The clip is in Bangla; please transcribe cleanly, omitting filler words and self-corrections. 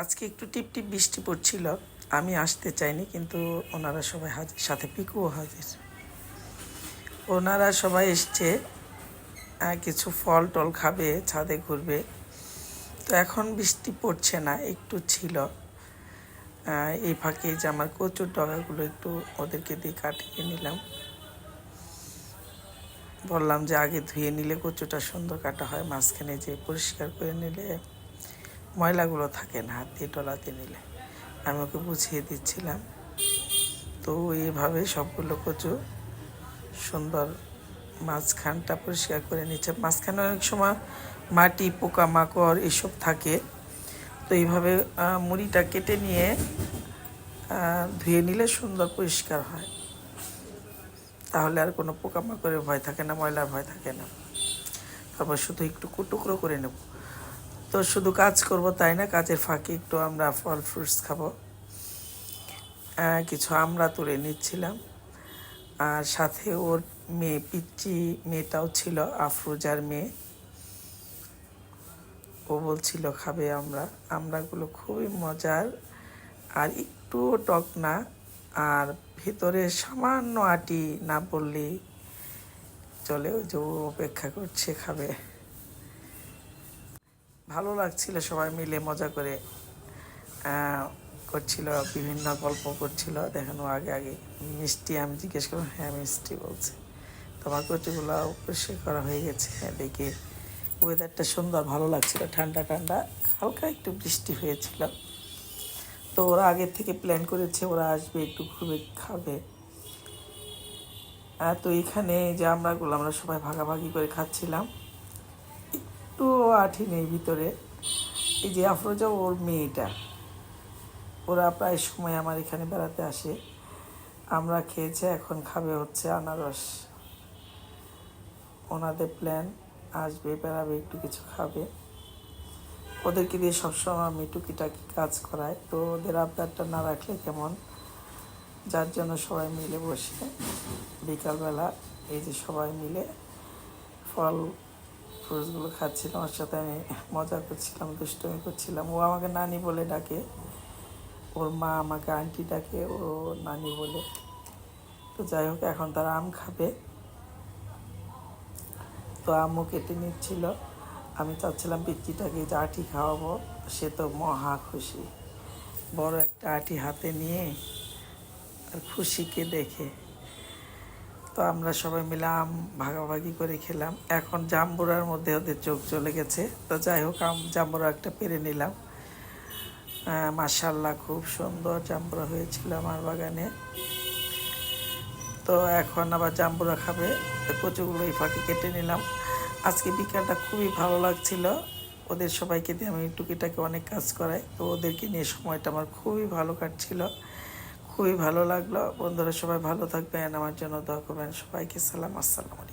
আজকে একটু টিপ টিপ বৃষ্টি পড়ছিল। আমি আসতে চাইনি, কিন্তু ওনারা সবাই হাজির, সাথে পিকুও হাজির। ওনারা সবাই এসছে, কিছু ফল টল খাবে, ছাদে ঘুরবে। তো এখন বৃষ্টি পড়ছে না, একটু ছিল। এই ফাঁকে যে আমার কচুর ডগাগুলো একটু ওদেরকে দিয়ে কাটিয়ে নিলাম। বললাম যে আগে ধুয়ে নিলে কচুটা সুন্দর কাটা হয়, মাঝখানে যে পরিষ্কার করে নিলে ময়লাগুলো থাকে না, হাত দিয়ে টলাতে নিলে। আমি ওকে বুঝিয়ে দিচ্ছিলাম। তো এইভাবে সবগুলো কচু সুন্দর মাঝখানটা পরিষ্কার করে নিচ্ছে। মাঝখানে অনেক সময় মাটি, পোকামাকড় এসব থাকে। তো এইভাবে মুড়িটা কেটে নিয়ে ধুয়ে নিলে সুন্দর পরিষ্কার হয়। তাহলে আর কোনো পোকামাকড়ের ভয় থাকে না, ময়লার ভয় থাকে না। তারপর শুধু একটু টুকরো করে নেব। তো শুধু কাজ করব তাই না, কাজের ফাঁকে একটু আমরা ফল ফ্রুটস খাবো। কিছু আমরা তুলে নিচ্ছিলাম। আর সাথে ওর মেয়ে, পিচ্চি মেয়েটাও ছিল, আফরোজার মেয়ে। ও বলছিল খাবে আমরাগুলো খুবই মজার, আর একটুও টক না, আর ভেতরে সামান্য আটি না পড়লেই চলে। ওই যে ও অপেক্ষা করছে, খাবে। ভালো লাগছিল, সবাই মিলে মজা করে করছিল, বিভিন্ন গল্প করছিল। দেখানো আগে আগে মিষ্টি, আমি জিজ্ঞেস করলাম, হ্যাঁ মিষ্টি বলছে। তোমার কচুগুলো পরিষ্কার করা হয়ে গেছে। দেখে ওয়েদারটা সুন্দর, ভালো লাগছিল, ঠান্ডা ঠান্ডা, হালকা একটু বৃষ্টি হয়েছিল। তো ওরা আগের থেকে প্ল্যান করেছে, ওরা আসবে, একটু ঘুরে খাবে। তো এখানে যে আমরা সবাই ভাগাভাগি করে খাচ্ছিলাম। একটু আঠি নেই ভিতরে। এই যে আফরোজা, ওর মেয়েটা, ওরা প্রায় সময় আমার এখানে বেড়াতে আসে। আমরা খেয়েছে, এখন খাবে হচ্ছে আনারস। ওনাদের প্ল্যান, আসবে, বেড়াবে, একটু কিছু খাবে। ওদেরকে দিয়ে সবসময় আমি টুকিটাকি কাজ করাই। তো ওদের আবদারটা না রাখলে কেমন, যার জন্য সবাই মিলে বসে বিকালবেলা এই যে সবাই মিলে ফল ফ্রুটসগুলো খাচ্ছিলাম। ওর সাথে আমি মজা করছিলাম, দুষ্টুমি করছিলাম। ও আমাকে নানি বলে ডাকে, ওর মা আমাকে আন্টি ডাকে, ও নানি বলে। তো যাই হোক, এখন তারা আম খাবে। তো আমও কেটে নিচ্ছিল। আমি চাচ্ছিলাম পিচ্চিটাকে যে আটি খাওয়াবো, সে তো মহা খুশি। বড় একটা আটি হাতে নিয়ে আর খুশিকে দেখে। তো আমরা সবাই মিলে আম ভাগাভাগি করে খেলাম। এখন জাম্বুরার মধ্যে ওদের চোখ চলে গেছে। তো যাই হোক, জাম্বুরা একটা পেরে নিলাম। মাশাআল্লাহ, খুব সুন্দর জাম্বুরা হয়েছিল আমার বাগানে। তো এখন আবার জাম্বুরা খাবে। তো কচুগুলো এই ফাঁকে কেটে নিলাম। আজকে বিকালটা খুবই ভালো লাগছিল। ওদের সবাইকে দিয়ে আমি টুকিটাকে অনেক কাজ করাই। তো ওদেরকে নিয়ে সময়টা আমার খুবই ভালো কাটছিল, খুবই ভালো লাগলো। বন্ধুরা সবাই ভালো থাকবেন, আমার জন্য দোয়া করবেন। সবাইকে সালাম, আসসালামু আলাইকুম।